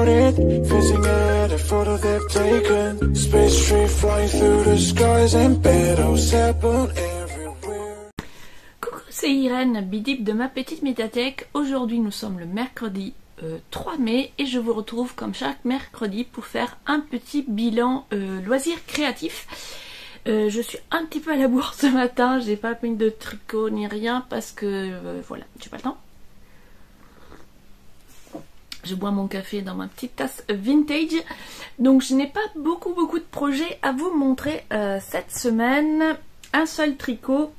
started, fizzing at a photo they've taken. Space tree flying through the skies and petals happen everywhere. Coucou, c'est Irène, bidip de ma petite médiathèque. Aujourd'hui nous sommes le mercredi 3 mai et je vous retrouve comme chaque mercredi pour faire un petit bilan loisirs créatifs. Je suis un petit peu à la bourre ce matin, j'ai pas mis de tricot ni rien parce que voilà, j'ai pas le temps. Je bois mon café dans ma petite tasse vintage. Donc je n'ai pas beaucoup de projets à vous montrer cette semaine. Un seul tricot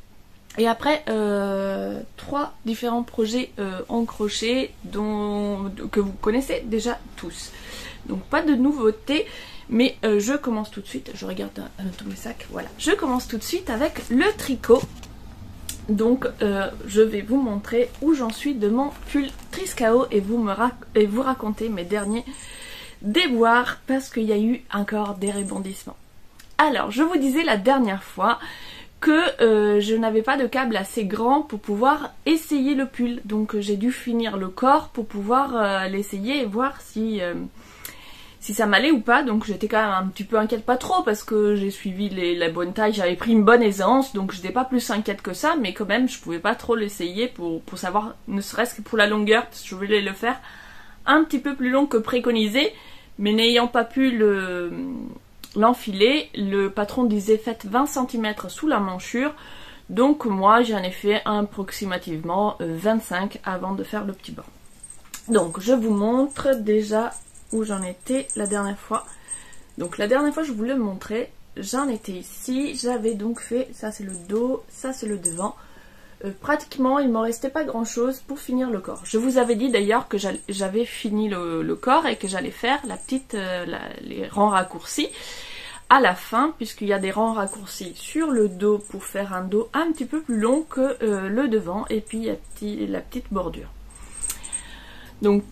et après 3 différents projets en crochet que vous connaissez déjà tous. Donc pas de nouveautés. Mais je commence tout de suite, je regarde tous mes sacs, voilà. Je commence tout de suite avec le tricot. Donc je vais vous montrer où j'en suis de mon pull Triskao et vous raconter mes derniers déboires parce qu'il y a eu encore des rebondissements. Alors je vous disais la dernière fois que je n'avais pas de câble assez grand pour pouvoir essayer le pull. Donc j'ai dû finir le corps pour pouvoir l'essayer et voir si ça m'allait ou pas. Donc j'étais quand même un petit peu inquiète, pas trop parce que j'ai suivi la bonne taille, j'avais pris une bonne aisance, donc j'étais pas plus inquiète que ça, mais quand même je pouvais pas trop l'essayer pour savoir, ne serait-ce que pour la longueur, parce que je voulais le faire un petit peu plus long que préconisé, mais n'ayant pas pu l'enfiler, le patron disait faites 20 cm sous la manchure, donc moi j'en ai fait approximativement 25 avant de faire le petit bord. Donc je vous montre déjà où j'en étais la dernière fois. Donc la dernière fois je vous le montrais, j'en étais ici, j'avais donc fait, ça c'est le dos, ça c'est le devant. Pratiquement il m'en restait pas grand chose pour finir le corps. Je vous avais dit d'ailleurs que j'avais fini le corps et que j'allais faire les rangs raccourcis à la fin, puisqu'il y a des rangs raccourcis sur le dos pour faire un dos un petit peu plus long que le devant, et puis il y a la petite bordure. Donc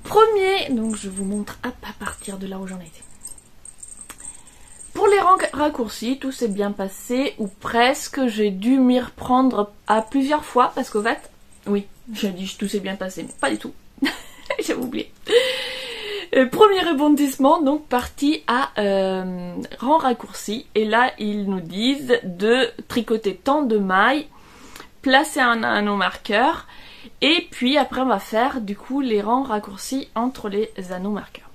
donc je vous montre à partir de là où j'en étais. Pour les rangs raccourcis, tout s'est bien passé, ou presque. J'ai dû m'y reprendre à plusieurs fois, parce qu'au fait, oui, j'ai dit tout s'est bien passé, mais pas du tout. J'ai oublié. Premier rebondissement, donc parti à rang raccourci, et là ils nous disent de tricoter tant de mailles, placer un anneau marqueur, et puis après on va faire du coup les rangs raccourcis entre les anneaux marqueurs.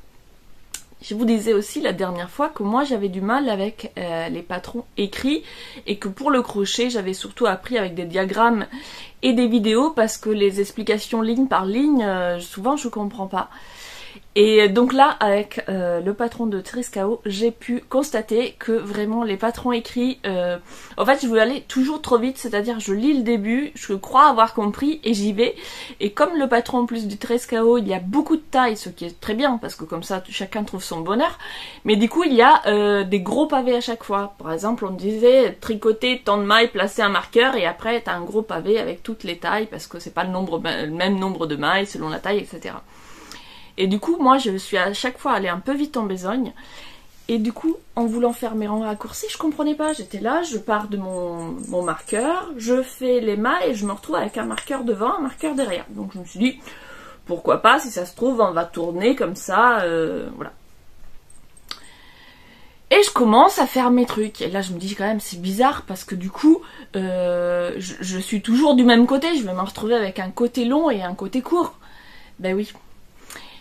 Je vous disais aussi la dernière fois que moi j'avais du mal avec les patrons écrits et que pour le crochet j'avais surtout appris avec des diagrammes et des vidéos parce que les explications ligne par ligne souvent je comprends pas. Et donc là, avec le patron de Triskao, j'ai pu constater que vraiment les patrons écrits, en fait je voulais aller toujours trop vite, c'est-à-dire je lis le début, je crois avoir compris et j'y vais. Et comme le patron en plus du Triskao, il y a beaucoup de tailles, ce qui est très bien parce que comme ça chacun trouve son bonheur. Mais du coup il y a des gros pavés à chaque fois. Par exemple on disait tricoter tant de mailles, placer un marqueur et après t'as un gros pavé avec toutes les tailles parce que c'est pas le même nombre de mailles selon la taille, etc. Et du coup, moi, je suis à chaque fois allée un peu vite en besogne. Et du coup, en voulant faire mes rangs raccourcis, je comprenais pas. J'étais là, je pars de mon marqueur, je fais les mailles et je me retrouve avec un marqueur devant, un marqueur derrière. Donc je me suis dit, pourquoi pas, si ça se trouve, on va tourner comme ça, voilà. Et je commence à faire mes trucs. Et là, je me dis quand même, c'est bizarre parce que du coup, je suis toujours du même côté. Je vais me retrouver avec un côté long et un côté court. Ben oui.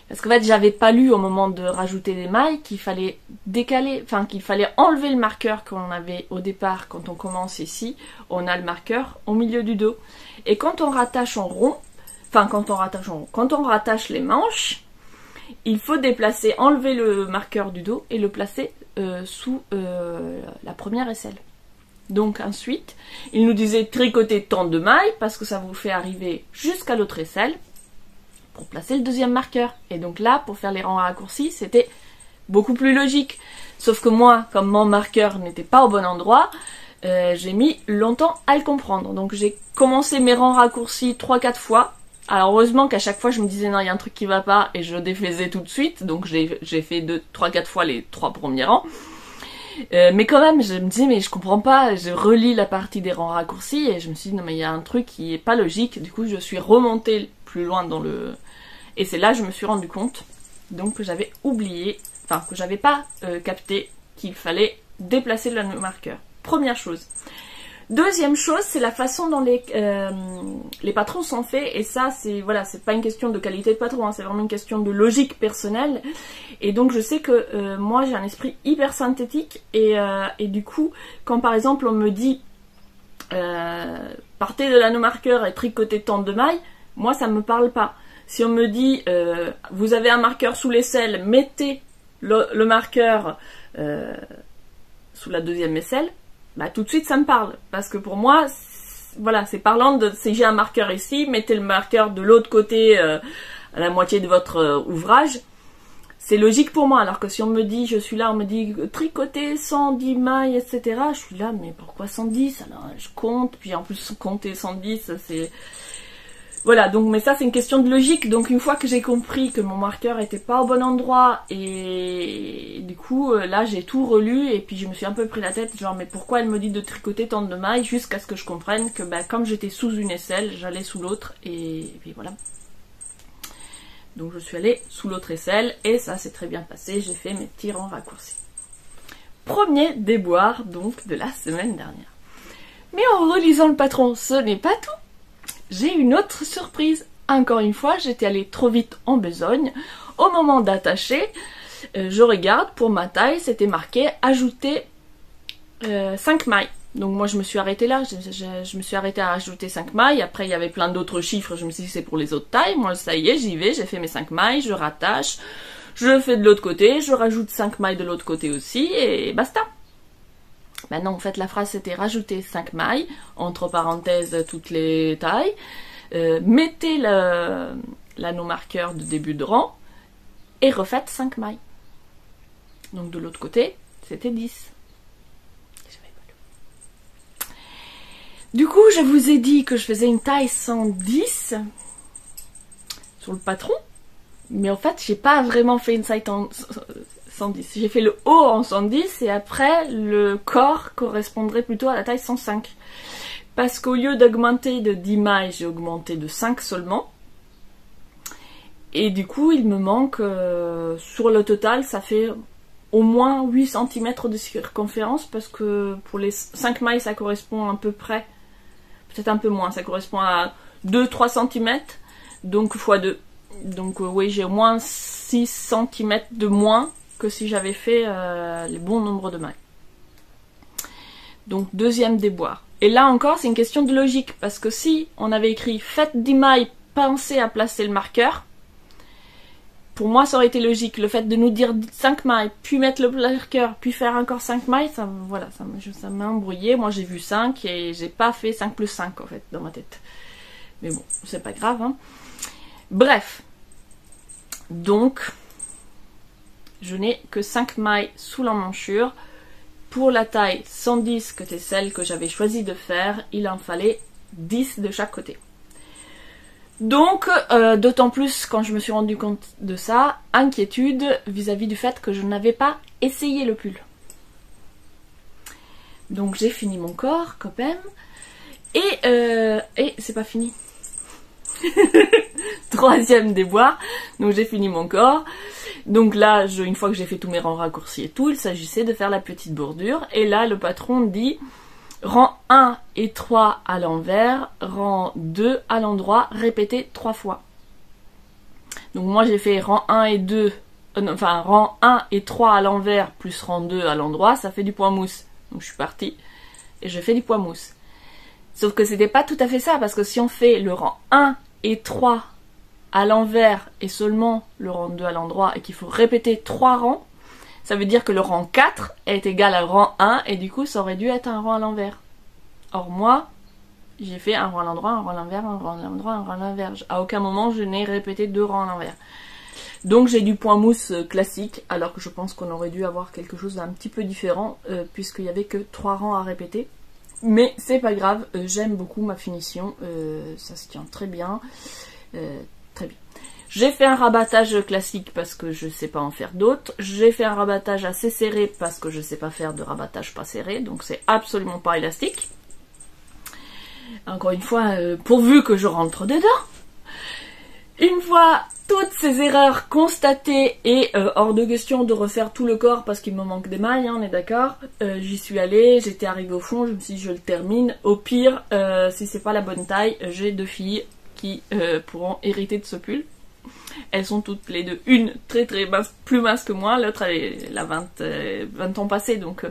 Parce qu'en fait, j'avais pas lu au moment de rajouter des mailles qu'il fallait décaler, enfin qu'il fallait enlever le marqueur qu'on avait au départ quand on commence ici. On a le marqueur au milieu du dos. Et quand on rattache en rond, quand on rattache les manches, il faut déplacer, enlever le marqueur du dos et le placer sous la première aisselle. Donc ensuite, il nous disait tricoter tant de mailles parce que ça vous fait arriver jusqu'à l'autre aisselle. Pour placer le deuxième marqueur. Et donc là, pour faire les rangs raccourcis, c'était beaucoup plus logique. Sauf que moi, comme mon marqueur n'était pas au bon endroit, j'ai mis longtemps à le comprendre. Donc j'ai commencé mes rangs raccourcis 3-4 fois. Alors heureusement qu'à chaque fois je me disais non, il y a un truc qui va pas et je défaisais tout de suite. Donc j'ai fait 3-4 fois les 3 premiers rangs. Mais quand même, je me disais mais je comprends pas, je relis la partie des rangs raccourcis et je me suis dit non mais il y a un truc qui est pas logique. Du coup je suis remontée plus loin dans le... Et c'est là que je me suis rendu compte Donc que j'avais oublié, enfin que j'avais pas capté qu'il fallait déplacer le marqueur. Première chose. Deuxième chose, c'est la façon dont les patrons sont faits, et ça, c'est voilà, c'est pas une question de qualité de patron, hein, c'est vraiment une question de logique personnelle. Et donc je sais que moi j'ai un esprit hyper synthétique, et du coup, quand par exemple on me dit partez de l'anneau marqueur et tricotez tant de mailles, moi ça me parle pas. Si on me dit vous avez un marqueur sous l'aisselle, mettez le marqueur sous la deuxième aisselle, bah tout de suite ça me parle, parce que pour moi voilà, c'est parlant de si j'ai un marqueur ici, mettez le marqueur de l'autre côté à la moitié de votre ouvrage, c'est logique pour moi. Alors que si on me dit, je suis là, on me dit tricoter 110 mailles, etc., je suis là, mais pourquoi 110? Alors je compte, puis en plus compter 110, c'est... Voilà, donc, mais ça c'est une question de logique. Donc une fois que j'ai compris que mon marqueur était pas au bon endroit, et du coup là j'ai tout relu, et puis je me suis un peu pris la tête, genre mais pourquoi elle me dit de tricoter tant de mailles, jusqu'à ce que je comprenne que bah, comme j'étais sous une aisselle, j'allais sous l'autre, et puis voilà. Donc je suis allée sous l'autre aisselle, et ça s'est très bien passé, j'ai fait mes petits rangs raccourcis. Premier déboire donc de la semaine dernière. Mais en relisant le patron, ce n'est pas tout. J'ai une autre surprise. Encore une fois, j'étais allée trop vite en besogne. Au moment d'attacher, je regarde, pour ma taille, c'était marqué ajouter 5 mailles. Donc moi je me suis arrêtée là, je me suis arrêtée à ajouter 5 mailles. Après il y avait plein d'autres chiffres, je me suis dit c'est pour les autres tailles. Moi ça y est, j'y vais, j'ai fait mes 5 mailles, je rattache, je fais de l'autre côté, je rajoute 5 mailles de l'autre côté aussi, et basta. Maintenant, en fait, la phrase c'était rajouter 5 mailles, entre parenthèses toutes les tailles, mettez l'anneau marqueur de début de rang, et refaites 5 mailles. Donc de l'autre côté, c'était 10. Du coup, je vous ai dit que je faisais une taille 110 sur le patron, mais en fait, j'ai pas vraiment fait une taille 110. J'ai fait le haut en 110, et après le corps correspondrait plutôt à la taille 105. Parce qu'au lieu d'augmenter de 10 mailles, j'ai augmenté de 5 seulement. Et du coup, il me manque, sur le total, ça fait au moins 8 cm de circonférence, parce que pour les 5 mailles, ça correspond à peu près, peut-être un peu moins, ça correspond à 2-3 cm, donc x2. Donc oui, j'ai au moins 6 cm de moins que si j'avais fait les bons nombres de mailles. Donc deuxième déboire. Et là encore, c'est une question de logique, parce que si on avait écrit faites 10 mailles, pensez à placer le marqueur, pour moi ça aurait été logique. Le fait de nous dire 5 mailles, puis mettre le marqueur, puis faire encore 5 mailles, ça, voilà, ça m'a embrouillé. Moi j'ai vu 5 et j'ai pas fait 5 plus 5 en fait dans ma tête. Mais bon, c'est pas grave, hein. Bref. Donc, je n'ai que 5 mailles sous l'emmanchure. Pour la taille 110, que c'est celle que j'avais choisi de faire, il en fallait 10 de chaque côté. Donc, d'autant plus quand je me suis rendu compte de ça, inquiétude vis-à-vis du fait que je n'avais pas essayé le pull. Donc j'ai fini mon corps quand même, et c'est pas fini. Troisième déboire, donc j'ai fini mon corps. Donc là, une fois que j'ai fait tous mes rangs raccourcis et tout, il s'agissait de faire la petite bordure. Et là, le patron dit rang 1 et 3 à l'envers, rang 2 à l'endroit, répétez 3 fois. Donc moi j'ai fait rang 1 et 2, enfin rang 1 et 3 à l'envers plus rang 2 à l'endroit, ça fait du point mousse. Donc je suis partie et je fais du point mousse. Sauf que c'était pas tout à fait ça, parce que si on fait le rang 1 et 3 à l'envers et seulement le rang 2 à l'endroit, et qu'il faut répéter 3 rangs, ça veut dire que le rang 4 est égal à rang 1, et du coup ça aurait dû être un rang à l'envers. Or moi, j'ai fait un rang à l'endroit, un rang à l'envers, un rang à l'endroit, un rang à l'envers. À aucun moment je n'ai répété 2 rangs à l'envers. Donc j'ai du point mousse classique, alors que je pense qu'on aurait dû avoir quelque chose d'un petit peu différent, puisqu'il n'y avait que 3 rangs à répéter. Mais c'est pas grave, j'aime beaucoup ma finition, ça se tient très bien. Très bien. J'ai fait un rabattage classique parce que je sais pas en faire d'autres. J'ai fait un rabattage assez serré parce que je sais pas faire de rabattage pas serré, donc c'est absolument pas élastique. Encore une fois, pourvu que je rentre dedans. Une fois toutes ces erreurs constatées et hors de question de refaire tout le corps parce qu'il me manque des mailles, hein, on est d'accord. J'y suis allée, j'étais arrivée au fond, je me suis dit je le termine. Au pire, si c'est pas la bonne taille, j'ai 2 filles qui pourront hériter de ce pull. Elles sont toutes les deux, une très mince, plus mince que moi, l'autre elle a 20 ans passés, donc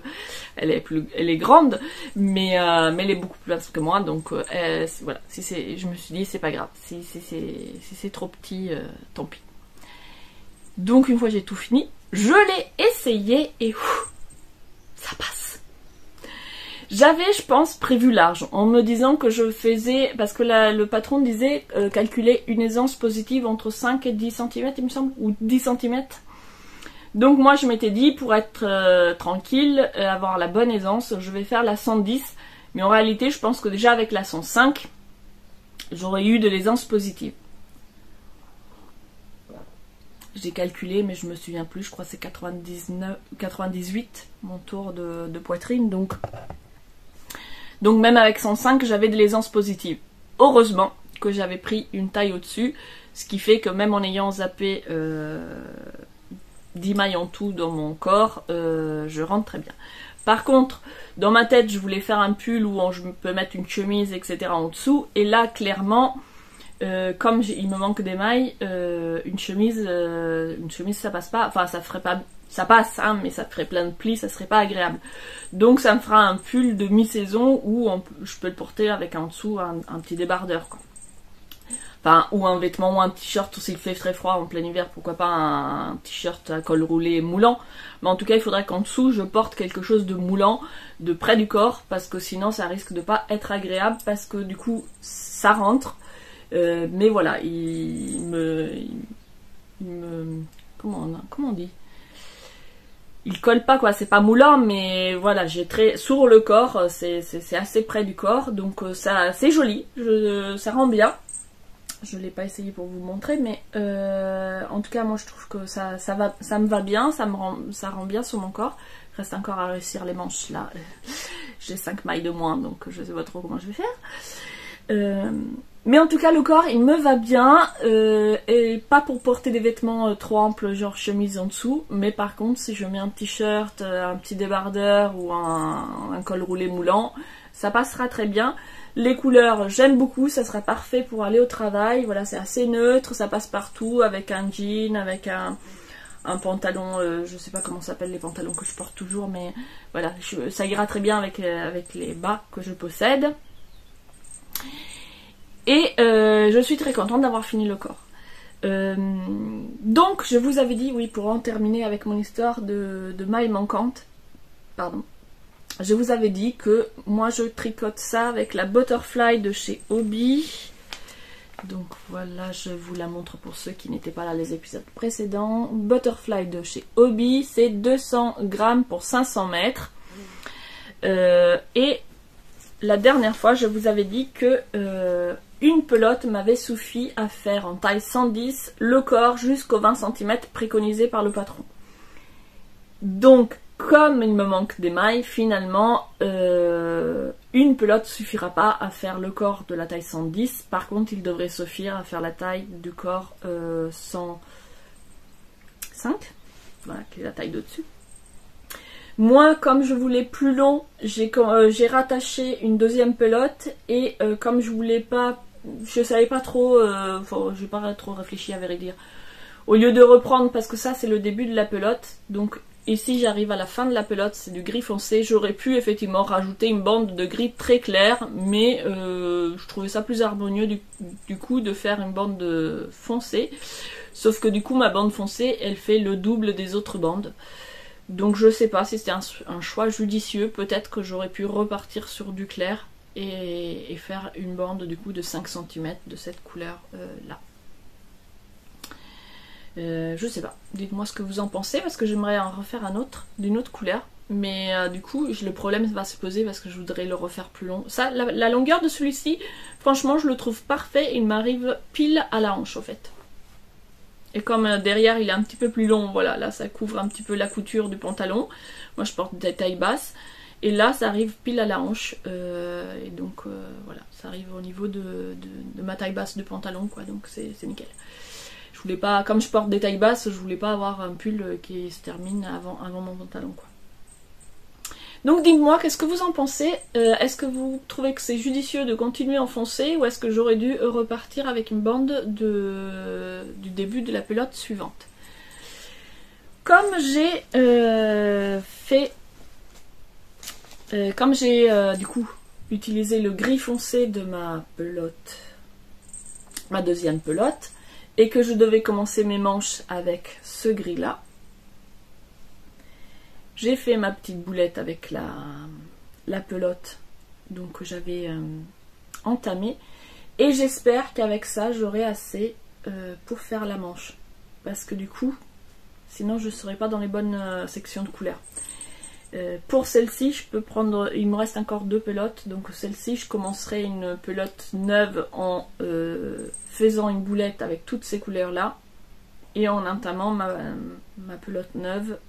elle est grande, mais elle est beaucoup plus mince que moi, donc voilà, je me suis dit c'est pas grave, si c'est trop petit, tant pis. Donc une fois j'ai tout fini, je l'ai essayé et ça passe. J'avais, je pense, prévu large, en me disant que je faisais, parce que le patron disait calculer une aisance positive entre 5 et 10 cm, il me semble, ou 10 cm. Donc moi je m'étais dit, pour être tranquille, avoir la bonne aisance, je vais faire la 110, mais en réalité je pense que déjà avec la 105, j'aurais eu de l'aisance positive. J'ai calculé, mais je me souviens plus, je crois que c'est 98, mon tour de poitrine, donc même avec 105, j'avais de l'aisance positive. Heureusement que j'avais pris une taille au-dessus, ce qui fait que même en ayant zappé 10 mailles en tout dans mon corps, je rentre très bien. Par contre, dans ma tête, je voulais faire un pull où je peux mettre une chemise, etc. en dessous, et là, clairement, comme il me manque des mailles, une chemise ça passe pas, enfin ça ferait pas, ça passe hein, mais ça ferait plein de plis, ça serait pas agréable. Donc ça me fera un pull de mi-saison où je peux le porter avec en dessous un petit débardeur quoi. Enfin, ou un vêtement ou un t-shirt, ou s'il fait très froid en plein hiver, pourquoi pas un t-shirt à col roulé moulant. Mais en tout cas, il faudrait qu'en dessous, je porte quelque chose de moulant, de près du corps, parce que sinon ça risque de pas être agréable, parce que du coup, ça rentre. Mais voilà, comment on dit, il colle pas quoi, c'est pas moulant, mais voilà, j'ai sur le corps, c'est assez près du corps, donc ça c'est joli, ça rend bien. Je l'ai pas essayé pour vous montrer, mais en tout cas moi je trouve que ça me va bien, ça rend bien sur mon corps. Il reste encore à réussir les manches là, j'ai 5 mailles de moins, donc je sais pas trop comment je vais faire. Mais en tout cas le corps il me va bien, et pas pour porter des vêtements trop amples genre chemise en dessous, mais par contre si je mets un t-shirt, un petit débardeur ou un col roulé moulant, ça passera très bien. Les couleurs j'aime beaucoup, ça sera parfait pour aller au travail, voilà c'est assez neutre, ça passe partout avec un jean, avec un pantalon, je sais pas comment s'appellent les pantalons que je porte toujours, mais voilà, ça ira très bien avec les bas que je possède. Et je suis très contente d'avoir fini le corps. Donc je vous avais dit, oui, pour en terminer avec mon histoire de mailles manquantes, pardon, je vous avais dit que moi je tricote ça avec la Butterfly de chez Hobbii. Donc voilà, je vous la montre pour ceux qui n'étaient pas là les épisodes précédents. Butterfly de chez Hobbii, c'est 200 grammes pour 500 mètres. Et la dernière fois, je vous avais dit que une pelote m'avait suffi à faire en taille 110 le corps jusqu'aux 20 cm préconisé par le patron. Donc, comme il me manque des mailles, finalement, une pelote suffira pas à faire le corps de la taille 110. Par contre, il devrait suffire à faire la taille du corps 105, voilà, qui est la taille d'au-dessus. Moi, comme je voulais plus long, j'ai rattaché une deuxième pelote et comme je voulais pas, je savais pas trop, j'ai pas trop réfléchi à vrai dire. Au lieu de reprendre, parce que ça c'est le début de la pelote, donc ici j'arrive à la fin de la pelote, c'est du gris foncé, j'aurais pu effectivement rajouter une bande de gris très clair, mais je trouvais ça plus harmonieux du coup de faire une bande de foncé, sauf que du coup ma bande foncée elle fait le double des autres bandes. Donc je sais pas si c'était un choix judicieux, peut-être que j'aurais pu repartir sur du clair et faire une bande du coup de 5 cm de cette couleur là. Je sais pas, dites-moi ce que vous en pensez parce que j'aimerais en refaire un autre, d'une autre couleur. Mais du coup le problème va se poser parce que je voudrais le refaire plus long. Ça, la longueur de celui-ci, franchement je le trouve parfait, il m'arrive pile à la hanche au fait. Et comme derrière il est un petit peu plus long, voilà, là ça couvre un petit peu la couture du pantalon. Moi je porte des tailles basses. Et là ça arrive pile à la hanche. Et donc voilà, ça arrive au niveau de ma taille basse du pantalon quoi, donc c'est nickel. Je voulais pas, comme je porte des tailles basses, je voulais pas avoir un pull qui se termine avant mon pantalon, quoi. Donc dites-moi, qu'est-ce que vous en pensez? Est-ce que vous trouvez que c'est judicieux de continuer à enfoncer ou est-ce que j'aurais dû repartir avec une bande du début de la pelote suivante? Comme j'ai du coup utilisé le gris foncé de ma pelote, ma deuxième pelote, et que je devais commencer mes manches avec ce gris là, j'ai fait ma petite boulette avec la pelote donc que j'avais entamée, et j'espère qu'avec ça j'aurai assez pour faire la manche, parce que du coup sinon je ne serai pas dans les bonnes sections de couleurs. Pour celle-ci je peux prendre, il me reste encore 2 pelotes, donc celle-ci je commencerai une pelote neuve en faisant une boulette avec toutes ces couleurs là et en entamant ma pelote neuve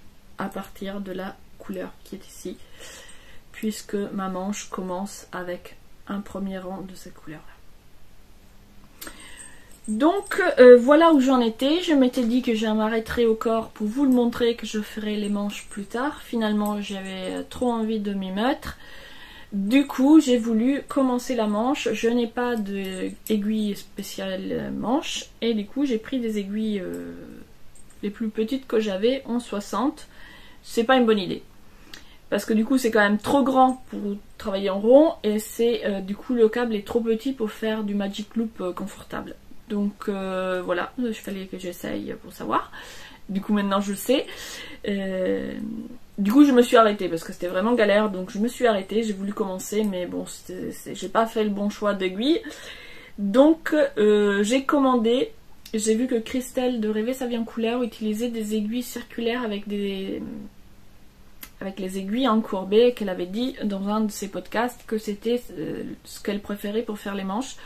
à partir de la couleur qui est ici, puisque ma manche commence avec un premier rang de cette couleur là. Donc voilà où j'en étais. Je m'étais dit que je m'arrêterais au corps pour vous le montrer, que je ferai les manches plus tard. Finalement j'avais trop envie de m'y mettre, du coup j'ai voulu commencer la manche. Je n'ai pas d'aiguille spéciale manche et du coup j'ai pris des aiguilles les plus petites que j'avais en 60. C'est pas une bonne idée parce que du coup c'est quand même trop grand pour travailler en rond, et c'est du coup le câble est trop petit pour faire du magic loop confortable. Donc voilà, il fallait que j'essaye pour savoir. Du coup maintenant je le sais. Du coup je me suis arrêtée parce que c'était vraiment galère, donc je me suis arrêtée. J'ai voulu commencer mais bon j'ai pas fait le bon choix d'aiguille. Donc j'ai commandé. J'ai vu que Christelle de Rêver sa vie en couleur utilisait des aiguilles circulaires avec les aiguilles encourbées, qu'elle avait dit dans un de ses podcasts que c'était ce qu'elle préférait pour faire les manches.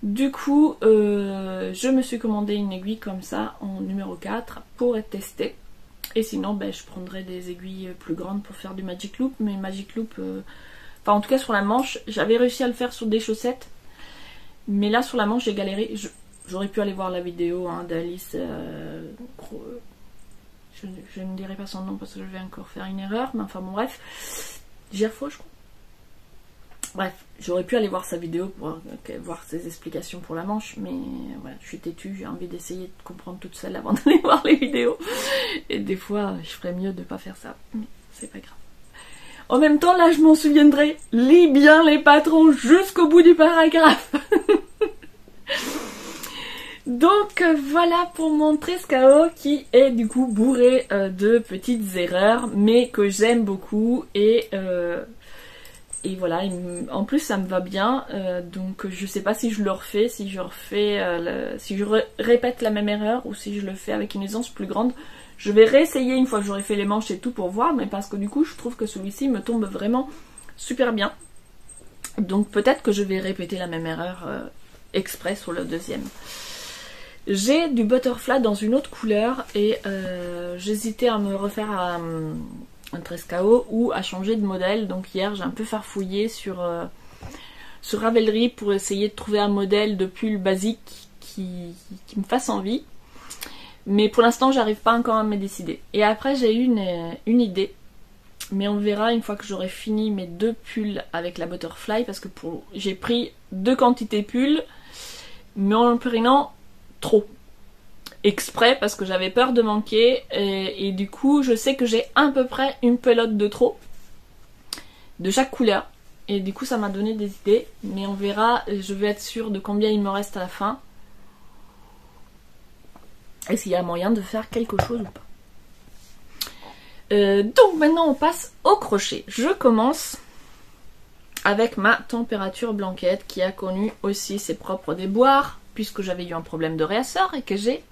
Du coup, je me suis commandé une aiguille comme ça en numéro 4 pour être testée. Et sinon, ben, je prendrai des aiguilles plus grandes pour faire du magic loop. Mais magic loop, enfin en tout cas sur la manche, j'avais réussi à le faire sur des chaussettes. Mais là sur la manche j'ai galéré. J'aurais pu aller voir la vidéo d'Alice, je ne dirai pas son nom parce que je vais encore faire une erreur, mais enfin bon bref, Gerfo je crois. Bref, j'aurais pu aller voir sa vidéo pour voir ses explications pour la manche, mais voilà, je suis têtue, j'ai envie d'essayer de comprendre toute seule avant d'aller voir les vidéos. Et des fois, je ferais mieux de ne pas faire ça, mais c'est pas grave. En même temps, là je m'en souviendrai, lis bien les patrons jusqu'au bout du paragraphe. Donc voilà pour mon Trescao qui est du coup bourré de petites erreurs mais que j'aime beaucoup, et voilà, en plus ça me va bien, donc je sais pas si je le refais, si je répète la même erreur ou si je le fais avec une aisance plus grande. Je vais réessayer une fois que j'aurai fait les manches et tout pour voir, mais parce que du coup je trouve que celui-ci me tombe vraiment super bien, donc peut-être que je vais répéter la même erreur exprès sur le deuxième. J'ai du butterfly dans une autre couleur et j'hésitais à me refaire un Trescao ou à changer de modèle. Donc hier j'ai un peu farfouillé sur Ravelry pour essayer de trouver un modèle de pull basique qui me fasse envie. Mais pour l'instant j'arrive pas encore à me décider. Et après j'ai eu une idée. Mais on verra une fois que j'aurai fini mes 2 pulls avec la butterfly, parce que j'ai pris 2 quantités pulls mais en prenant trop exprès parce que j'avais peur de manquer, et du coup je sais que j'ai à peu près une pelote de trop de chaque couleur, et du coup ça m'a donné des idées, mais on verra. Je vais être sûre de combien il me reste à la fin et s'il y a moyen de faire quelque chose ou pas. Donc maintenant on passe au crochet. Je commence avec ma température blanquette qui a connu aussi ses propres déboires, puisque j'avais eu un problème de réassort et que j'avais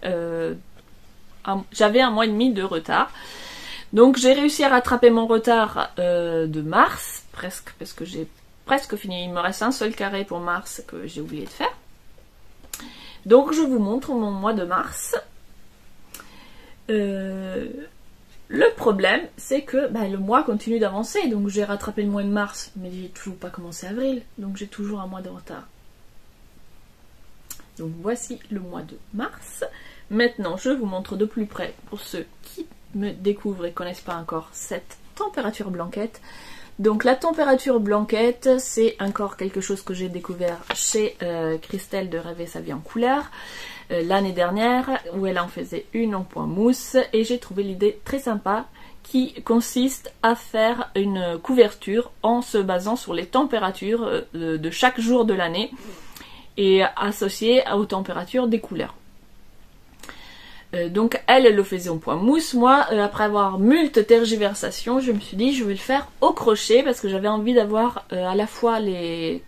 1 mois et demi de retard. Donc j'ai réussi à rattraper mon retard de mars, presque, parce que j'ai presque fini. Il me reste un seul carré pour mars que j'ai oublié de faire. Donc je vous montre mon mois de mars. Le problème, c'est que le mois continue d'avancer. Donc j'ai rattrapé le mois de mars, mais j'ai toujours pas commencé avril. Donc j'ai toujours 1 mois de retard. Donc voici le mois de mars. Maintenant, je vous montre de plus près, pour ceux qui me découvrent et connaissent pas encore, cette température blanquette. Donc la température blanquette, c'est encore quelque chose que j'ai découvert chez Christelle de Rêver sa vie en couleur l'année dernière, où elle en faisait une en point mousse, et j'ai trouvé l'idée très sympa qui consiste à faire une couverture en se basant sur les températures de chaque jour de l'année et associée aux températures des couleurs. Donc elle le faisait en point mousse. Moi, après avoir moult tergiversations, je me suis dit je vais le faire au crochet parce que j'avais envie d'avoir à la fois les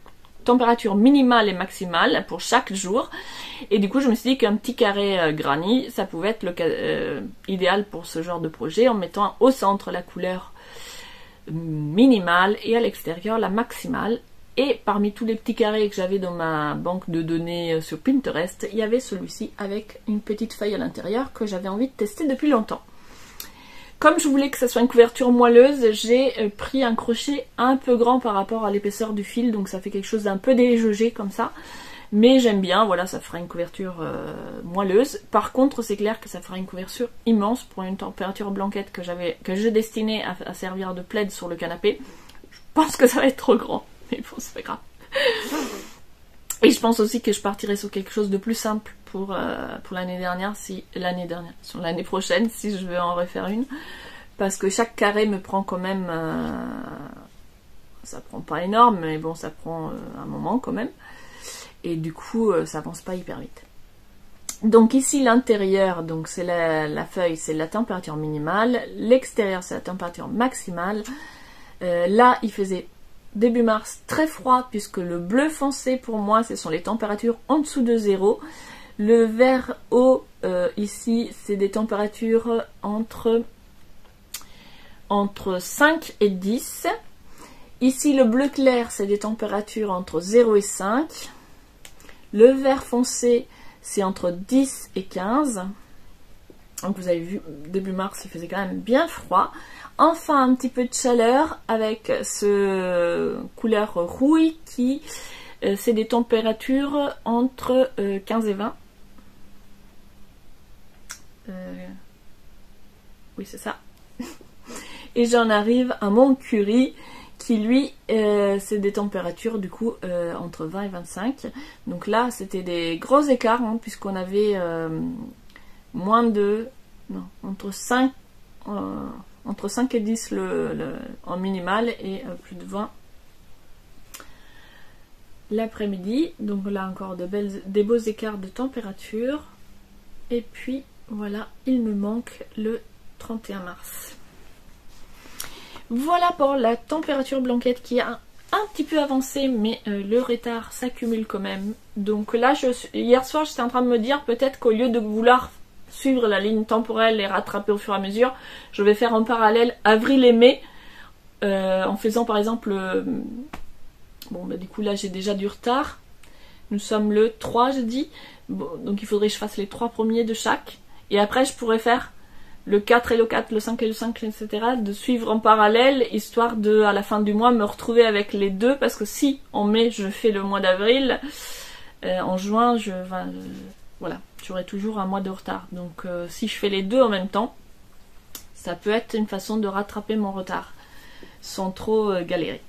températures minimales et maximales pour chaque jour. Et du coup, je me suis dit qu'un petit carré granny, ça pouvait être idéal pour ce genre de projet en mettant au centre la couleur minimale et à l'extérieur la maximale. Et parmi tous les petits carrés que j'avais dans ma banque de données sur Pinterest, il y avait celui-ci avec une petite feuille à l'intérieur que j'avais envie de tester depuis longtemps. Comme je voulais que ça soit une couverture moelleuse, j'ai pris un crochet un peu grand par rapport à l'épaisseur du fil, donc ça fait quelque chose d'un peu déjaugé comme ça. Mais j'aime bien, voilà, ça fera une couverture moelleuse. Par contre, c'est clair que ça fera une couverture immense pour une température blanquette que je destinais à servir de plaid sur le canapé. Je pense que ça va être trop grand. Mais bon, c'est pas grave. Et je pense aussi que je partirai sur quelque chose de plus simple pour l'année prochaine, si je veux en refaire une. Parce que chaque carré me prend quand même... ça prend pas énorme, mais bon, ça prend un moment quand même. Et du coup, ça avance pas hyper vite. Donc ici, l'intérieur, donc c'est la feuille, c'est la température minimale. L'extérieur, c'est la température maximale. Là, il faisait... début mars, très froid, puisque le bleu foncé pour moi, ce sont les températures en dessous de 0. Le vert haut, ici, c'est des températures entre 5 et 10. Ici, le bleu clair, c'est des températures entre 0 et 5. Le vert foncé, c'est entre 10 et 15. Donc vous avez vu, début mars, il faisait quand même bien froid. Enfin, un petit peu de chaleur avec ce couleur rouille qui, c'est des températures entre 15 et 20. Oui, c'est ça. Et j'en arrive à mon curry qui, lui, c'est des températures, du coup, entre 20 et 25. Donc là, c'était des gros écarts, hein, puisqu'on avait moins de... Non, entre 5 et 10 en minimal et plus de 20 l'après-midi. Donc là encore des beaux écarts de température. Et puis voilà, il me manque le 31 mars. Voilà pour la température blanquette qui a un petit peu avancé, mais le retard s'accumule quand même. Donc là, hier soir, j'étais en train de me dire peut-être qu'au lieu de vouloir suivre la ligne temporelle et rattraper au fur et à mesure, je vais faire en parallèle avril et mai, en faisant par exemple... bon, bah, du coup là j'ai déjà du retard. Nous sommes le 3, je dis. Bon, donc il faudrait que je fasse les 3 premiers de chaque. Et après je pourrais faire le 4 et le 4, le 5 et le 5, etc. De suivre en parallèle, histoire de, à la fin du mois, me retrouver avec les deux. Parce que si en mai je fais le mois d'avril, en juin, voilà, j'aurai toujours un mois de retard. Donc si je fais les deux en même temps, ça peut être une façon de rattraper mon retard sans trop galérer.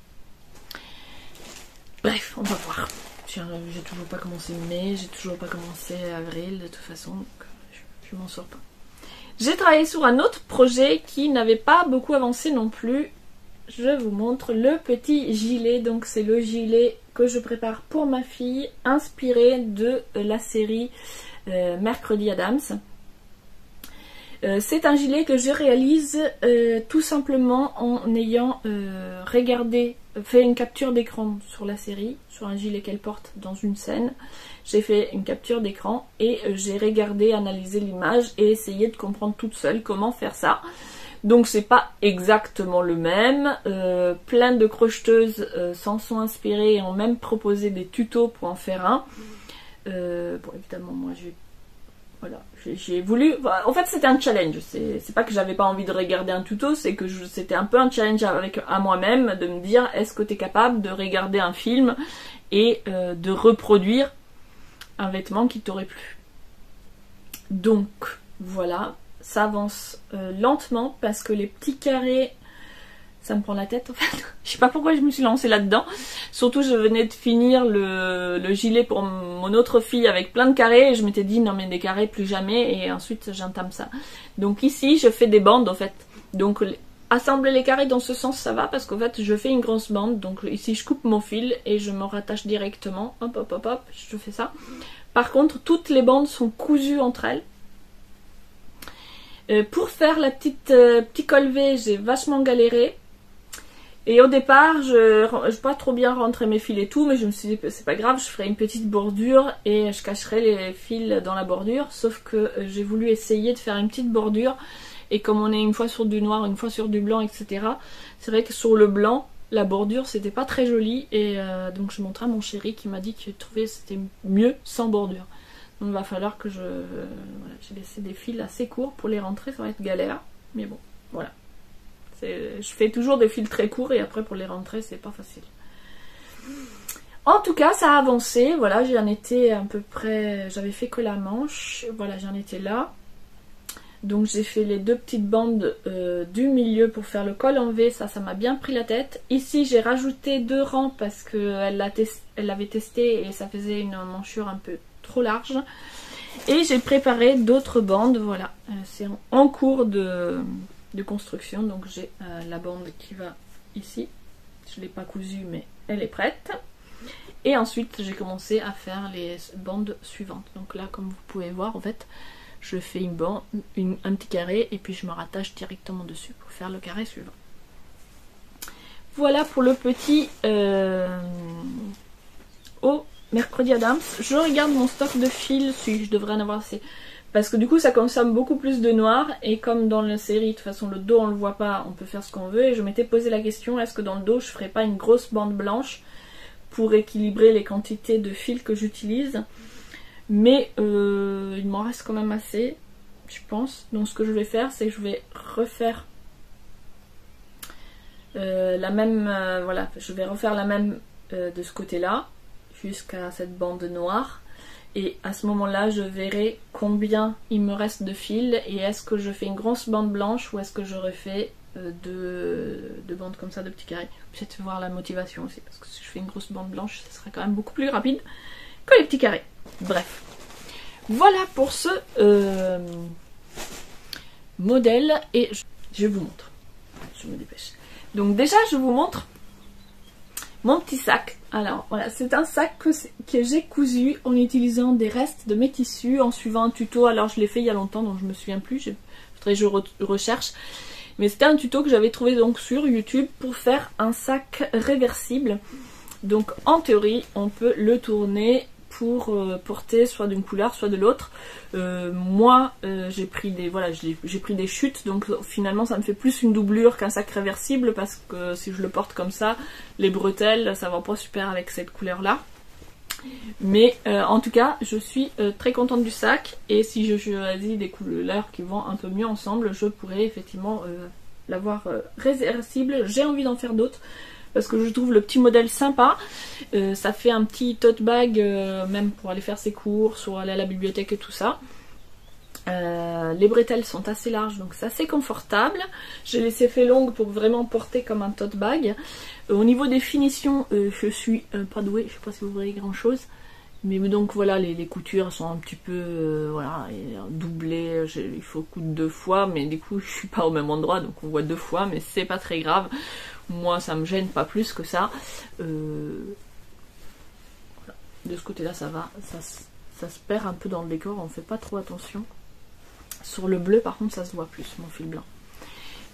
Bref, on va voir. J'ai toujours pas commencé mai, j'ai toujours pas commencé avril, de toute façon, donc je m'en sors pas. J'ai travaillé sur un autre projet qui n'avait pas beaucoup avancé non plus. Je vous montre le petit gilet. Donc c'est le gilet que je prépare pour ma fille, inspiré de la série Mercredi Addams. C'est un gilet que je réalise tout simplement en ayant fait une capture d'écran sur la série, sur un gilet qu'elle porte dans une scène. J'ai fait une capture d'écran et j'ai regardé, analysé l'image et essayé de comprendre toute seule comment faire ça. Donc c'est pas exactement le même. Plein de crocheteuses s'en sont inspirées et ont même proposé des tutos pour en faire un. Bon, évidemment, moi j'ai voulu... En fait, c'était un challenge. C'est pas que j'avais pas envie de regarder un tuto, c'est que c'était un peu un challenge à moi-même de me dire, est-ce que tu es capable de regarder un film et de reproduire un vêtement qui t'aurait plu. Donc voilà, ça avance lentement parce que les petits carrés, ça me prend la tête en fait. Je sais pas pourquoi je me suis lancée là-dedans. Surtout je venais de finir le gilet pour mon autre fille avec plein de carrés et je m'étais dit non mais des carrés plus jamais, et ensuite j'entame ça. Donc ici je fais des bandes en fait. Donc assembler les carrés dans ce sens ça va parce qu'en fait je fais une grosse bande. Donc ici je coupe mon fil et je me rattache directement. Hop hop hop hop, je fais ça. Par contre toutes les bandes sont cousues entre elles. Pour faire la petit col V, j'ai vachement galéré. Et au départ, je n'ai pas trop bien rentré mes fils et tout, mais je me suis dit c'est pas grave, je ferai une petite bordure et je cacherai les fils dans la bordure. Sauf que j'ai voulu essayer de faire une petite bordure, et comme on est une fois sur du noir, une fois sur du blanc, etc. C'est vrai que sur le blanc, la bordure c'était pas très joli, et donc je montrais à mon chéri qui m'a dit qu'il trouvait c'était mieux sans bordure. Donc il va falloir que voilà, j'ai laissé des fils assez courts pour les rentrer, ça va être galère, mais bon, voilà. Je fais toujours des fils très courts et après pour les rentrer c'est pas facile. En tout cas ça a avancé, voilà, j'en étais à peu près, j'avais fait que la manche, voilà j'en étais là. Donc j'ai fait les deux petites bandes du milieu pour faire le col en V, ça m'a bien pris la tête. Ici j'ai rajouté 2 rangs parce qu'elle l'avait testé et ça faisait une manchure un peu trop large. Et j'ai préparé d'autres bandes, voilà, c'est en cours de construction. Donc j'ai la bande qui va ici, je ne l'ai pas cousue mais elle est prête, et ensuite j'ai commencé à faire les bandes suivantes. Donc là comme vous pouvez voir en fait je fais une bande, un petit carré et puis je me rattache directement dessus pour faire le carré suivant. Voilà pour le petit au mercredi Adams. Je regarde mon stock de fils, si je devrais en avoir assez. Parce que du coup ça consomme beaucoup plus de noir, et comme dans la série de toute façon le dos on le voit pas, on peut faire ce qu'on veut, et je m'étais posé la question est-ce que dans le dos je ferais pas une grosse bande blanche pour équilibrer les quantités de fils que j'utilise. Mais il m'en reste quand même assez, je pense. Donc ce que je vais faire c'est que je vais refaire la même, voilà, je vais refaire la même de ce côté là jusqu'à cette bande noire. Et à ce moment-là, je verrai combien il me reste de fils, et est-ce que je fais une grosse bande blanche ou est-ce que je refais deux bandes comme ça, de petits carrés. Peut-être voir la motivation aussi, parce que si je fais une grosse bande blanche, ça sera quand même beaucoup plus rapide que les petits carrés. Bref. Voilà pour ce modèle, et je vous montre. Je me dépêche. Donc déjà, je vous montre mon petit sac. Alors voilà, c'est un sac que j'ai cousu en utilisant des restes de mes tissus, en suivant un tuto. Alors je l'ai fait il y a longtemps donc je me souviens plus, je recherche. Mais c'était un tuto que j'avais trouvé donc sur YouTube pour faire un sac réversible. Donc en théorie on peut le tourner pour porter soit d'une couleur soit de l'autre. Moi j'ai pris des chutes, donc finalement ça me fait plus une doublure qu'un sac réversible, parce que si je le porte comme ça, les bretelles ça va pas super avec cette couleur là. Mais en tout cas je suis très contente du sac, et si je choisis des couleurs qui vont un peu mieux ensemble, je pourrais effectivement l'avoir réversible. J'ai envie d'en faire d'autres parce que je trouve le petit modèle sympa. Ça fait un petit tote bag même pour aller faire ses courses ou aller à la bibliothèque et tout ça. Les bretelles sont assez larges donc c'est assez confortable. J'ai laissé fait longue pour vraiment porter comme un tote bag. Au niveau des finitions, je suis pas douée, je sais pas si vous voyez grand chose. Mais donc voilà, les coutures sont un petit peu voilà, doublées, il faut coudre 2 fois, mais du coup je suis pas au même endroit donc on voit 2 fois, mais c'est pas très grave. Moi ça me gêne pas plus que ça. Voilà. De ce côté là ça va, ça se perd un peu dans le décor, on fait pas trop attention. Sur le bleu par contre ça se voit plus, mon fil blanc.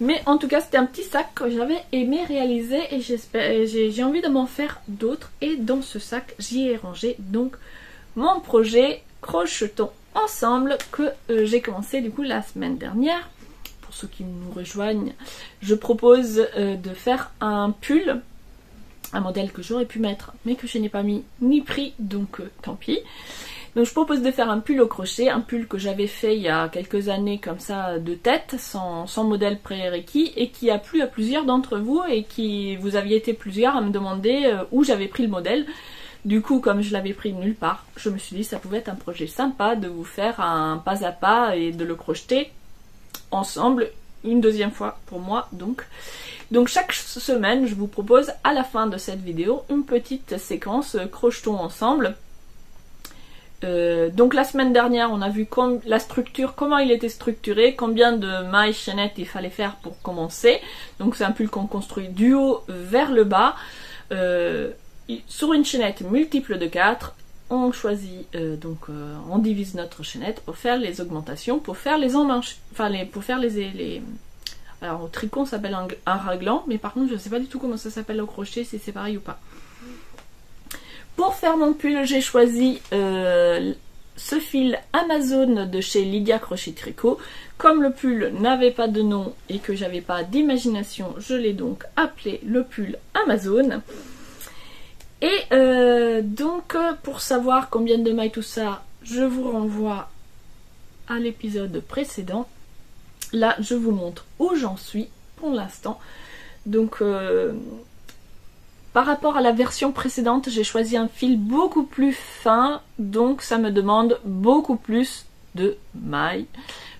Mais en tout cas c'était un petit sac que j'avais aimé réaliser, et j'ai envie de m'en faire d'autres, et dans ce sac j'y ai rangé donc mon projet Crochetons ensemble que j'ai commencé du coup la semaine dernière. Pour ceux qui nous rejoignent, je propose de faire un pull, un modèle que j'aurais pu mettre mais que je n'ai pas mis ni pris, donc tant pis. Donc je propose de faire un pull au crochet, un pull que j'avais fait il y a quelques années comme ça de tête, sans modèle prérequis, et qui a plu à plusieurs d'entre vous, et qui vous aviez été plusieurs à me demander où j'avais pris le modèle. Du coup, comme je l'avais pris nulle part, je me suis dit ça pouvait être un projet sympa de vous faire un pas à pas et de le crocheter ensemble une deuxième fois pour moi. Donc chaque semaine, je vous propose à la fin de cette vidéo une petite séquence crochetons ensemble. Donc la semaine dernière, on a vu la structure, comment il était structuré, combien de mailles chaînettes il fallait faire pour commencer. Donc c'est un pull qu'on construit du haut vers le bas. Sur une chaînette multiple de 4, on choisit, on divise notre chaînette pour faire les augmentations, pour faire les emmanches, pour faire les alors au tricot ça s'appelle un raglan, mais par contre je ne sais pas du tout comment ça s'appelle au crochet, si c'est pareil ou pas. Pour faire mon pull, j'ai choisi ce fil Amazon de chez Lydia Crochet Tricot. Comme le pull n'avait pas de nom et que j'avais pas d'imagination, je l'ai donc appelé le pull Amazon. Et donc pour savoir combien de mailles tout ça, je vous renvoie à l'épisode précédent. Là je vous montre où j'en suis pour l'instant. Donc par rapport à la version précédente, j'ai choisi un fil beaucoup plus fin, donc ça me demande beaucoup plus de mailles,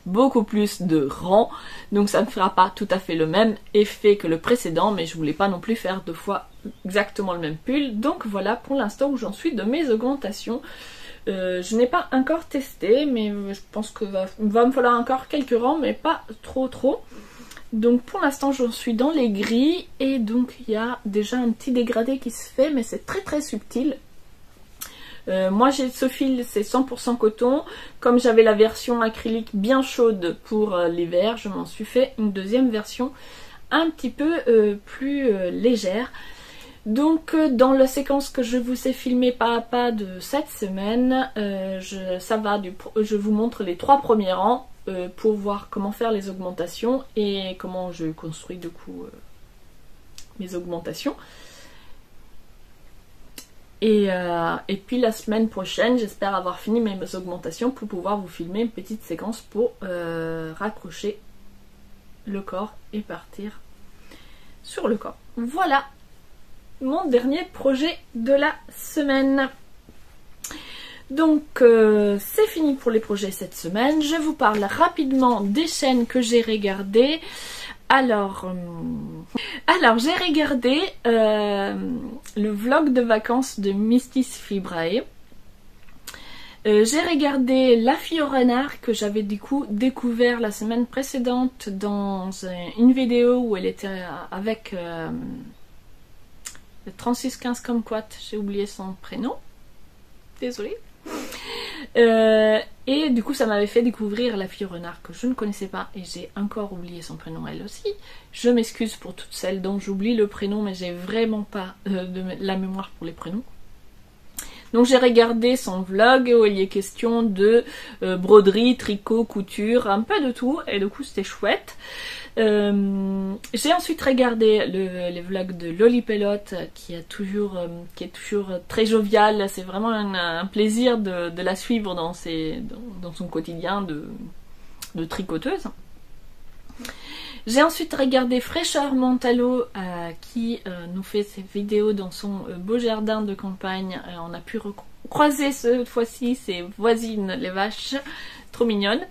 beaucoup plus de rangs, donc ça ne fera pas tout à fait le même effet que le précédent, mais je voulais pas non plus faire 2 fois exactement le même pull. Donc voilà pour l'instant où j'en suis de mes augmentations. Je n'ai pas encore testé, mais je pense que va me falloir encore quelques rangs, mais pas trop. Donc pour l'instant j'en suis dans les gris et donc il y a déjà un petit dégradé qui se fait, mais c'est très subtil. Moi j'ai ce fil, c'est 100% coton. Comme j'avais la version acrylique bien chaude pour l'hiver, je m'en suis fait une deuxième version un petit peu plus légère. Donc dans la séquence que je vous ai filmée pas à pas de cette semaine, je vous montre les 3 premiers rangs pour voir comment faire les augmentations et comment je construis du coup mes augmentations. Et puis la semaine prochaine, j'espère avoir fini mes augmentations pour pouvoir vous filmer une petite séquence pour raccrocher le corps et partir sur le corps. Voilà mon dernier projet de la semaine. Donc c'est fini pour les projets cette semaine. Je vous parle rapidement des chaînes que j'ai regardées. Alors j'ai regardé le vlog de vacances de Misty Fibrae. J'ai regardé La fille au renard que j'avais du coup découvert la semaine précédente dans une vidéo où elle était avec le 3615 Kumquat, j'ai oublié son prénom. Désolée. Et du coup ça m'avait fait découvrir La fille au renard que je ne connaissais pas et j'ai encore oublié son prénom elle aussi. Je m'excuse pour toutes celles dont j'oublie le prénom, mais j'ai vraiment pas la mémoire pour les prénoms. Donc j'ai regardé son vlog où il y est question de broderie, tricot, couture, un peu de tout et du coup c'était chouette. J'ai ensuite regardé les vlogs de Loli Pelote qui est toujours très joviale. C'est vraiment un plaisir de la suivre dans son quotidien de tricoteuse. J'ai ensuite regardé Fraîcheur Montalo qui nous fait ses vidéos dans son beau jardin de campagne. On a pu croiser cette fois-ci ses voisines les vaches, trop mignonnes.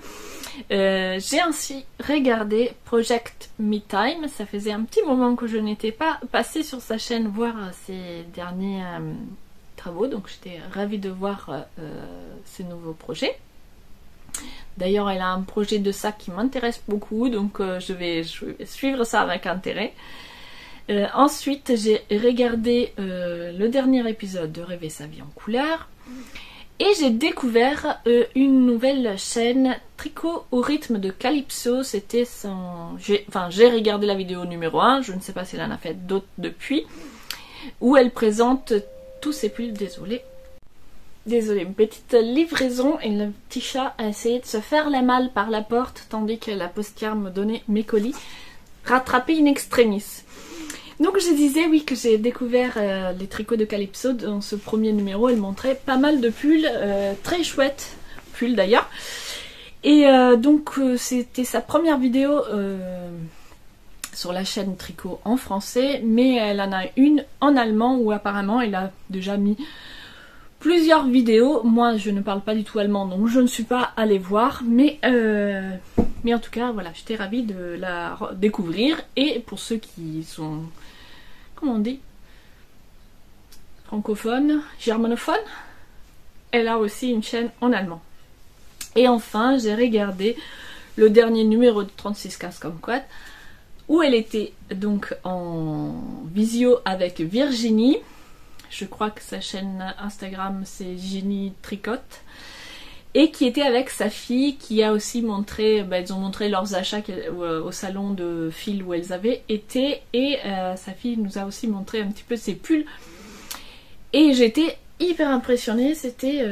J'ai ainsi regardé Project Me Time. Ça faisait un petit moment que je n'étais pas passée sur sa chaîne voir ses derniers travaux, donc j'étais ravie de voir ses nouveaux projets. D'ailleurs elle a un projet de sac qui m'intéresse beaucoup, donc je vais suivre ça avec intérêt. Ensuite j'ai regardé le dernier épisode de Rêver sa vie en couleur. Et j'ai découvert une nouvelle chaîne, Tricot au rythme de Calypso. C'était son... j'ai regardé la vidéo numéro 1, je ne sais pas si elle en a fait d'autres depuis, où elle présente tous ses pulls. Désolée, petite livraison et le petit chat a essayé de se faire la malle par la porte tandis que la postière me donnait mes colis. Rattrapé in extremis. Donc je disais oui que j'ai découvert les tricots de Calypso dans ce premier numéro. Elle montrait pas mal de pulls, très chouettes pulls d'ailleurs. Et donc c'était sa première vidéo sur la chaîne Tricot en français, mais elle en a une en allemand où apparemment elle a déjà mis plusieurs vidéos. Moi je ne parle pas du tout allemand donc je ne suis pas allée voir, mais en tout cas voilà, j'étais ravie de la découvrir. Et pour ceux qui sont, comment on dit, francophones, germanophones, elle a aussi une chaîne en allemand. Et enfin j'ai regardé le dernier numéro de 3615 Kumquat, où elle était donc en visio avec Virginie. Je crois que sa chaîne Instagram c'est Jenny Tricotte, et qui était avec sa fille qui a aussi montré, elles ont montré leurs achats au salon de fil où elles avaient été, et sa fille nous a aussi montré un petit peu ses pulls, et j'étais hyper impressionnée, c'était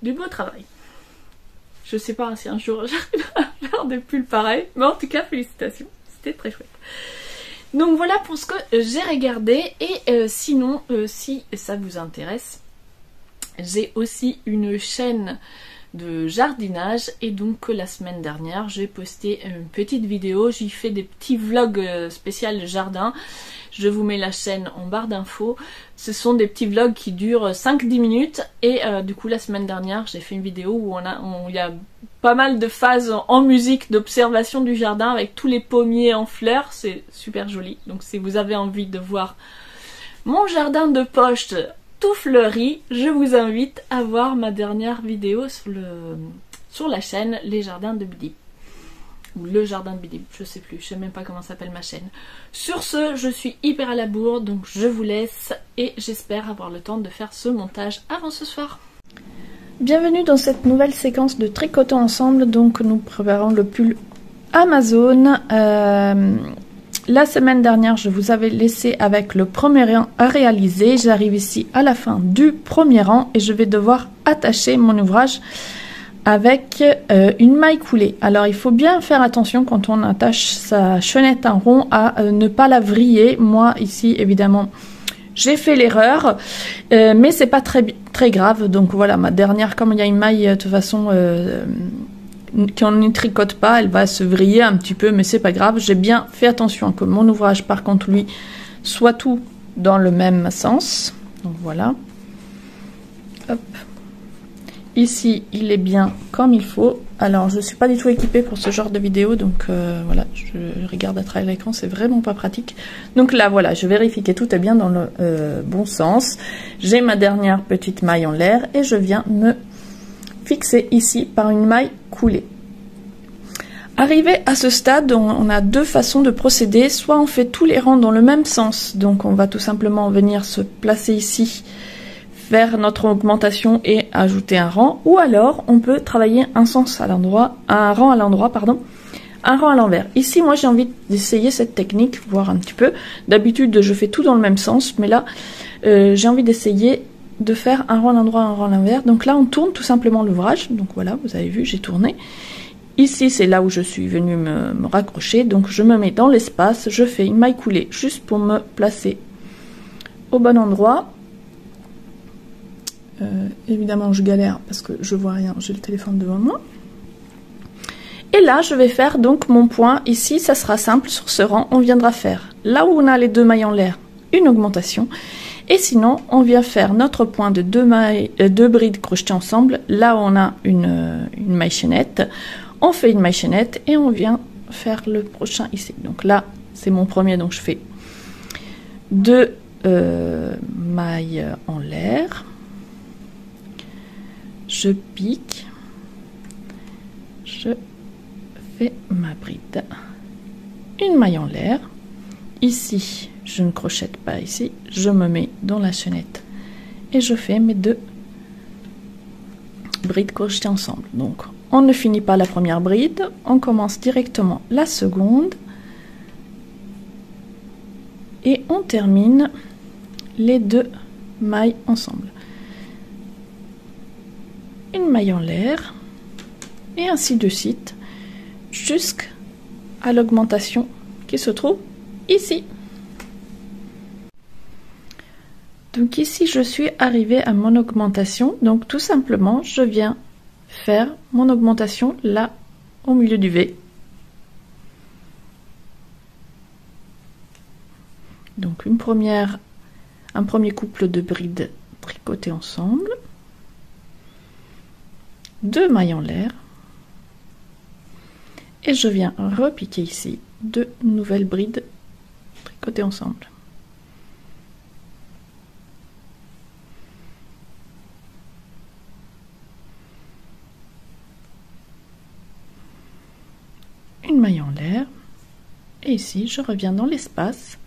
du beau travail. Je sais pas si un jour j'arrive à faire des pulls pareils, mais en tout cas félicitations, c'était très chouette. Donc voilà pour ce que j'ai regardé. Et sinon, si ça vous intéresse, j'ai aussi une chaîne de jardinage, et donc la semaine dernière j'ai posté une petite vidéo, j'y fais des petits vlogs spécial jardin. Je vous mets la chaîne en barre d'infos. Ce sont des petits vlogs qui durent 5-10 minutes, et du coup la semaine dernière j'ai fait une vidéo où il y a pas mal de phases en musique d'observation du jardin avec tous les pommiers en fleurs, c'est super joli. Donc si vous avez envie de voir mon jardin de poche tout fleuri, je vous invite à voir ma dernière vidéo sur la chaîne Les Jardins de Bidi. Ou Le Jardin de Bidi, je sais plus, je sais même pas comment s'appelle ma chaîne. Sur ce, je suis hyper à la bourre, donc je vous laisse et j'espère avoir le temps de faire ce montage avant ce soir. Bienvenue dans cette nouvelle séquence de tricotons ensemble. Donc nous préparons le pull Amazon. La semaine dernière, je vous avais laissé avec le premier rang à réaliser. J'arrive ici à la fin du premier rang et je vais devoir attacher mon ouvrage avec une maille coulée. Alors il faut bien faire attention quand on attache sa chaînette en rond à ne pas la vriller. Moi ici évidemment j'ai fait l'erreur, mais c'est pas très grave. Donc voilà, ma dernière, comme il y a une maille de toute façon qu'on ne tricote pas, elle va se vriller un petit peu, mais c'est pas grave. J'ai bien fait attention que mon ouvrage par contre lui soit tout dans le même sens. Donc voilà, hop. Ici il est bien comme il faut. Alors je suis pas du tout équipée pour ce genre de vidéo, donc voilà, je regarde à travers l'écran, c'est vraiment pas pratique. Donc là voilà, je vérifie que tout est bien dans le bon sens. J'ai ma dernière petite maille en l'air et je viens me fixer ici par une maille coulée. Arrivé à ce stade, on a deux façons de procéder. Soit on fait tous les rangs dans le même sens, donc on va tout simplement venir se placer ici, faire notre augmentation et ajouter un rang, ou alors on peut travailler un rang à l'envers. Ici moi j'ai envie d'essayer cette technique, voir un petit peu. D'habitude je fais tout dans le même sens, mais là j'ai envie d'essayer de faire un rang à l'endroit, un rang à l'envers. Donc là on tourne tout simplement l'ouvrage, donc voilà, vous avez vu, j'ai tourné. Ici c'est là où je suis venue me raccrocher, donc je me mets dans l'espace, je fais une maille coulée juste pour me placer au bon endroit. Évidemment je galère parce que je vois rien, j'ai le téléphone devant moi. Et là je vais faire donc mon point. Ici ça sera simple, sur ce rang on viendra faire, là où on a les deux mailles en l'air, une augmentation. Et sinon on vient faire notre point de deux brides crochetées ensemble, là où on a une maille chaînette. On fait une maille chaînette et on vient faire le prochain ici. Donc là c'est mon premier, donc je fais deux mailles en l'air. Je pique, je fais ma bride, une maille en l'air. Ici, je ne crochette pas ici, je me mets dans la chaînette et je fais mes deux brides crochetées ensemble. Donc, on ne finit pas la première bride, on commence directement la seconde et on termine les deux mailles ensemble. Une maille en l'air et ainsi de suite jusqu'à l'augmentation qui se trouve ici. Donc ici je suis arrivée à mon augmentation, donc tout simplement je viens faire mon augmentation là au milieu du V. Donc un premier couple de brides tricotées ensemble. 2 mailles en l'air et je viens repiquer ici 2 nouvelles brides tricotées ensemble. Une maille en l'air et ici je reviens dans l'espace,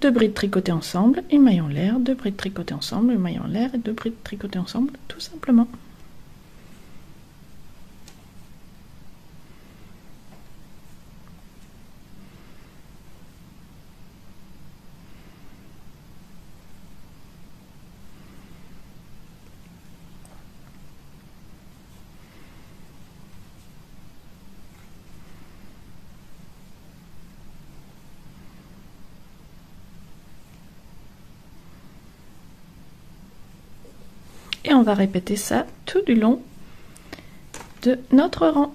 2 brides tricotées ensemble, une maille en l'air, 2 brides tricotées ensemble, une maille en l'air et 2 brides tricotées ensemble, tout simplement. Et on va répéter ça tout du long de notre rang.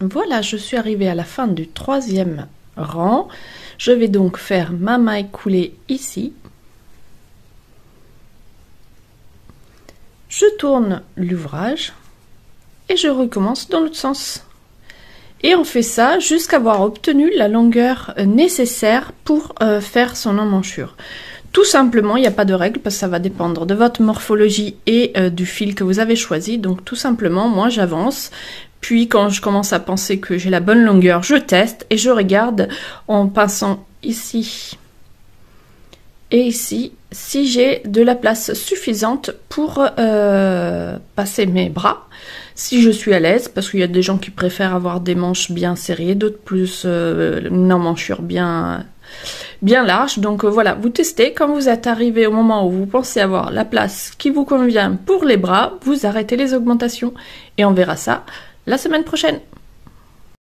Voilà, je suis arrivée à la fin du 3e rang. Je vais donc faire ma maille coulée ici. Je tourne l'ouvrage et je recommence dans l'autre sens. Et on fait ça jusqu'à avoir obtenu la longueur nécessaire pour faire son emmanchure. Tout simplement, il n'y a pas de règle parce que ça va dépendre de votre morphologie et du fil que vous avez choisi. Donc tout simplement, moi j'avance. Puis quand je commence à penser que j'ai la bonne longueur, je teste et je regarde en pinçant ici et ici si j'ai de la place suffisante pour passer mes bras. Si je suis à l'aise, parce qu'il y a des gens qui préfèrent avoir des manches bien serrées, d'autres plus une emmanchure bien large. Donc voilà, vous testez. Quand vous êtes arrivé au moment où vous pensez avoir la place qui vous convient pour les bras, vous arrêtez les augmentations et on verra ça la semaine prochaine.